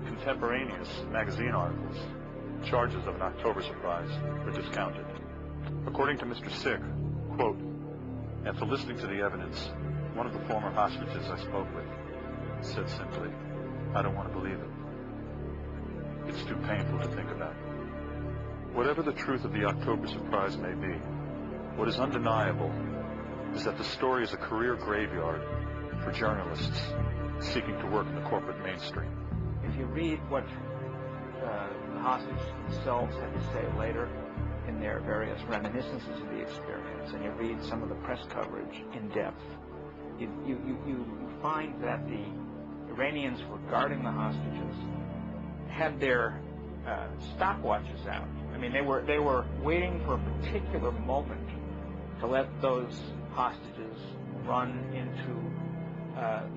Contemporaneous magazine articles, charges of an October surprise, were discounted. According to Mr. Sick, quote, after listening to the evidence, one of the former hostages I spoke with said simply, I don't want to believe it. It's too painful to think about. Whatever the truth of the October surprise may be, what is undeniable is that the story is a career graveyard for journalists seeking to work in the corporate mainstream. If you read what the hostages themselves had to say later in their various reminiscences of the experience, and you read some of the press coverage in depth, you find that the Iranians who were guarding the hostages had their stopwatches out. I mean, they were waiting for a particular moment to let those hostages run into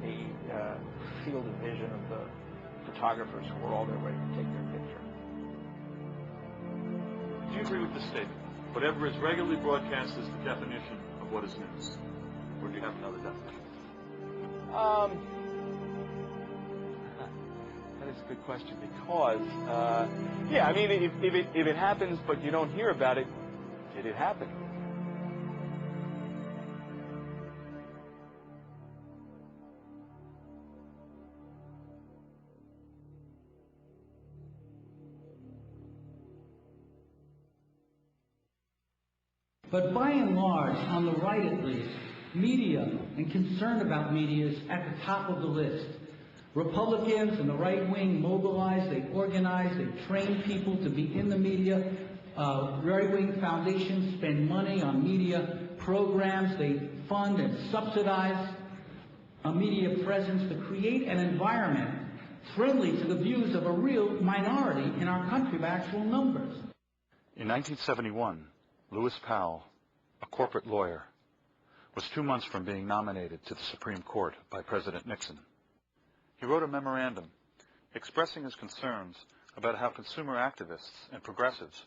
the field of vision of the photographers who were all there ready to take their picture. Do you agree with this statement? Whatever is regularly broadcast is the definition of what is news. Or do you have another definition? That is a good question because, yeah, I mean, if it happens but you don't hear about it, did it happen? But by and large, on the right at least, media and concern about media is at the top of the list. Republicans and the right wing mobilize, they organize, they train people to be in the media. Right-wing foundations spend money on media programs. They fund and subsidize a media presence to create an environment friendly to the views of a real minority in our country by actual numbers. In 1971, Lewis Powell, a corporate lawyer, was 2 months from being nominated to the Supreme Court by President Nixon. He wrote a memorandum expressing his concerns about how consumer activists and progressives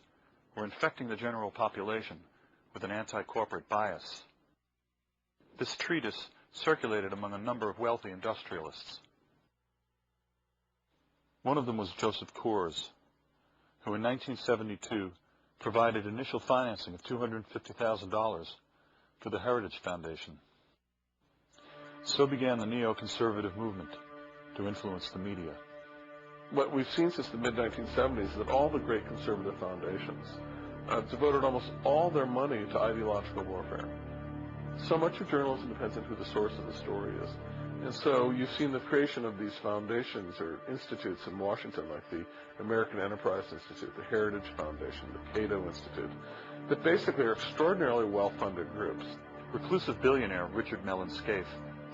were infecting the general population with an anti-corporate bias. This treatise circulated among a number of wealthy industrialists. One of them was Joseph Coors, who in 1972 provided initial financing of $250,000 for the Heritage Foundation. So began the neoconservative movement to influence the media. What we've seen since the mid-1970s is that all the great conservative foundations devoted almost all their money to ideological warfare. So much of journalism depends on who the source of the story is. And so you've seen the creation of these foundations or institutes in Washington, like the American Enterprise Institute, the Heritage Foundation, the Cato Institute, that basically are extraordinarily well-funded groups. Reclusive billionaire Richard Mellon Scaife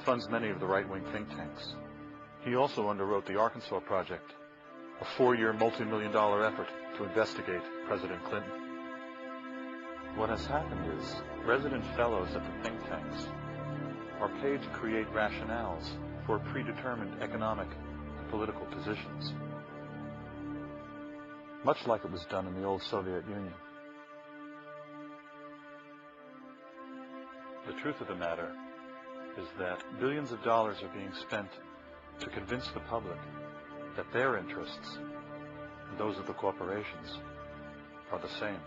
funds many of the right-wing think tanks. He also underwrote the Arkansas Project, a 4-year multi-million-dollar effort to investigate President Clinton. What has happened is resident fellows at the think tanks are paid to create rationales for predetermined economic and political positions, much like it was done in the old Soviet Union. The truth of the matter is that billions of dollars are being spent to convince the public that their interests and those of the corporations are the same.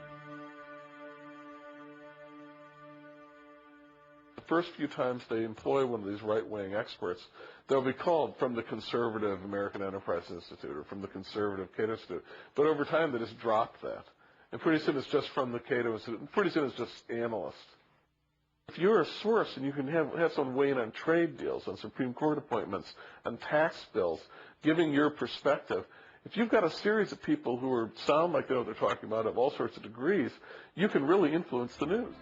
The first few times they employ one of these right-wing experts, they'll be called from the conservative American Enterprise Institute or from the conservative Cato Institute. But over time, they just drop that. And pretty soon it's just from the Cato Institute. And pretty soon it's just analysts. If you're a source and you can have someone weigh in on trade deals, on Supreme Court appointments, on tax bills, giving your perspective, if you've got a series of people who sound like they know what they're talking about of all sorts of degrees, you can really influence the news.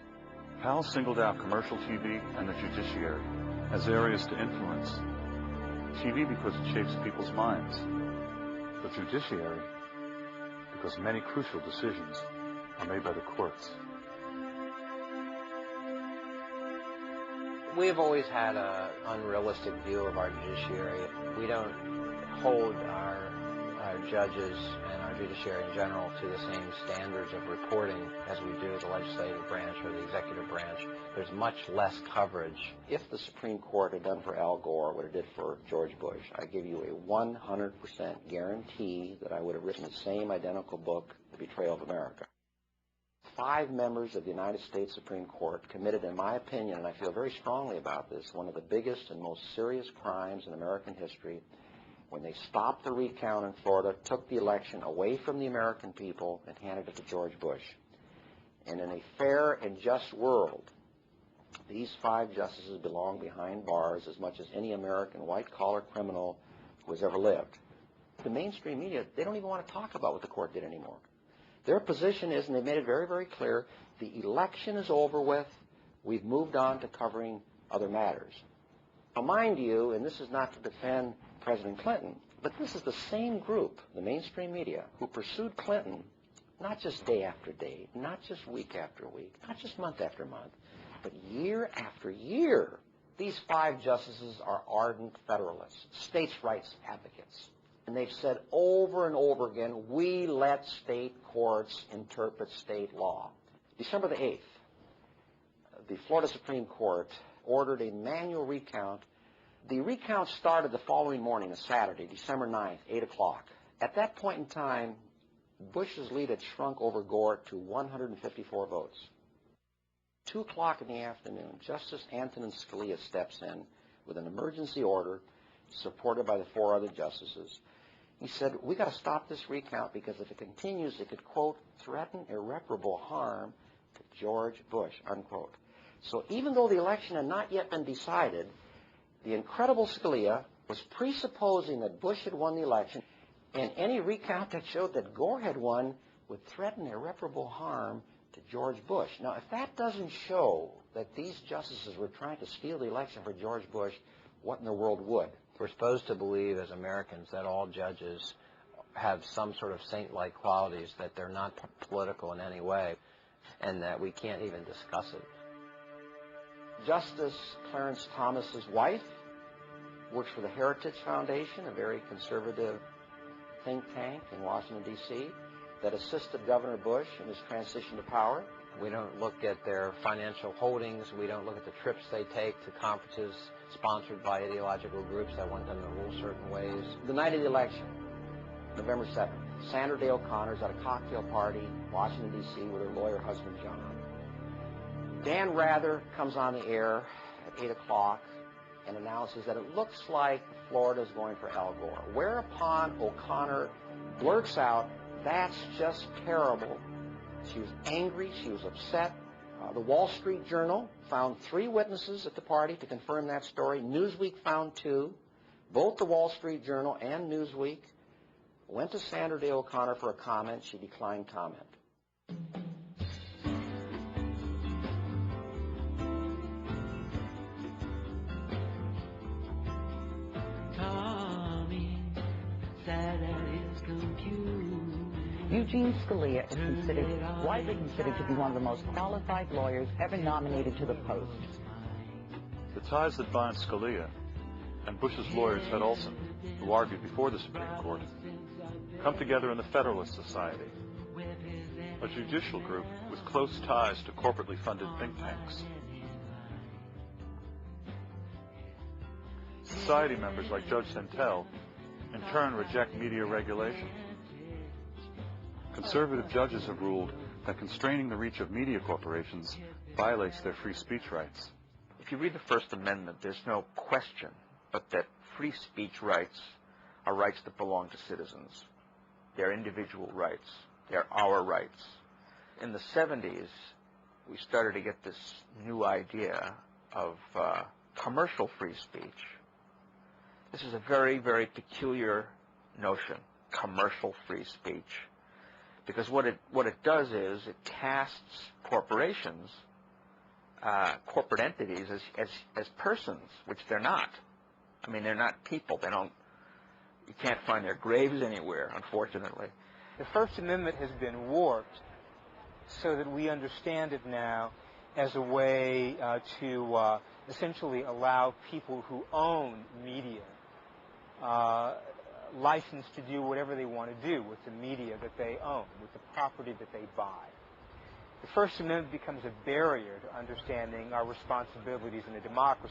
Powell singled out commercial TV and the judiciary as areas to influence. TV because it shapes people's minds. The judiciary because many crucial decisions are made by the courts. We've always had an unrealistic view of our judiciary. We don't hold our our judges and our judiciary in general to the same standards of reporting as we do the legislative branch or the executive branch. There's much less coverage. If the Supreme Court had done for Al Gore what it did for George Bush, I give you a 100% guarantee that I would have written the same identical book, The Betrayal of America. 5 members of the United States Supreme Court committed, in my opinion, and I feel very strongly about this, one of the biggest and most serious crimes in American history when they stopped the recount in Florida, took the election away from the American people, and handed it to George Bush. And in a fair and just world, these 5 justices belong behind bars as much as any American white-collar criminal who has ever lived. The mainstream media, they don't even want to talk about what the court did anymore. Their position is, and they've made it very, very clear, the election is over with. We've moved on to covering other matters. Now, mind you, and this is not to defend President Clinton, but this is the same group, the mainstream media, who pursued Clinton not just day after day, not just week after week, not just month after month, but year after year. These 5 justices are ardent Federalists, states' rights advocates. And they've said over and over again, we let state courts interpret state law. December the 8th, the Florida Supreme Court ordered a manual recount. The recount started the following morning, a Saturday, December 9th, 8 o'clock. At that point in time, Bush's lead had shrunk over Gore to 154 votes. 2 o'clock in the afternoon, Justice Antonin Scalia steps in with an emergency order supported by the 4 other justices. He said, we got to stop this recount because if it continues, it could, quote, threaten irreparable harm to George Bush, unquote. So even though the election had not yet been decided, the incredible Scalia was presupposing that Bush had won the election, and any recount that showed that Gore had won would threaten irreparable harm to George Bush. Now, if that doesn't show that these justices were trying to steal the election for George Bush, what in the world would? We're supposed to believe as Americans that all judges have some sort of saint-like qualities, that they're not political in any way, and that we can't even discuss it. Justice Clarence Thomas's wife works for the Heritage Foundation, a very conservative think tank in Washington, D.C., that assisted Governor Bush in his transition to power. We don't look at their financial holdings. We don't look at the trips they take to conferences sponsored by ideological groups that want them to rule certain ways. The night of the election, November 7th, Sandra Day O'Connor's at a cocktail party in Washington, D.C. with her lawyer husband, John. Dan Rather comes on the air at 8 o'clock and announces that it looks like Florida's going for Al Gore, whereupon O'Connor blurts out, that's just terrible. She was angry. She was upset. The Wall Street Journal found 3 witnesses at the party to confirm that story. Newsweek found 2. Both the Wall Street Journal and Newsweek went to Sandra Day O'Connor for a comment. She declined comment. Eugene Scalia is widely considered to be one of the most qualified lawyers ever nominated to the post. The ties that bind Scalia and Bush's lawyer Ted Olson, who argued before the Supreme Court, come together in the Federalist Society, a judicial group with close ties to corporately funded think tanks. Society members like Judge Santel in turn reject media regulation. Conservative judges have ruled that constraining the reach of media corporations violates their free speech rights. If you read the First Amendment, there's no question but that free speech rights are rights that belong to citizens. They're individual rights. They're our rights. In the 70s, we started to get this new idea of commercial free speech. This is a very, very peculiar notion, commercial free speech. Because what it does is it casts corporations, corporate entities as persons, which they're not. I mean, they're not people. You can't find their graves anywhere, unfortunately. The First Amendment has been warped so that we understand it now as a way to essentially allow people who own media license to do whatever they want to do with the media that they own, with the property that they buy. The First Amendment becomes a barrier to understanding our responsibilities in a democracy.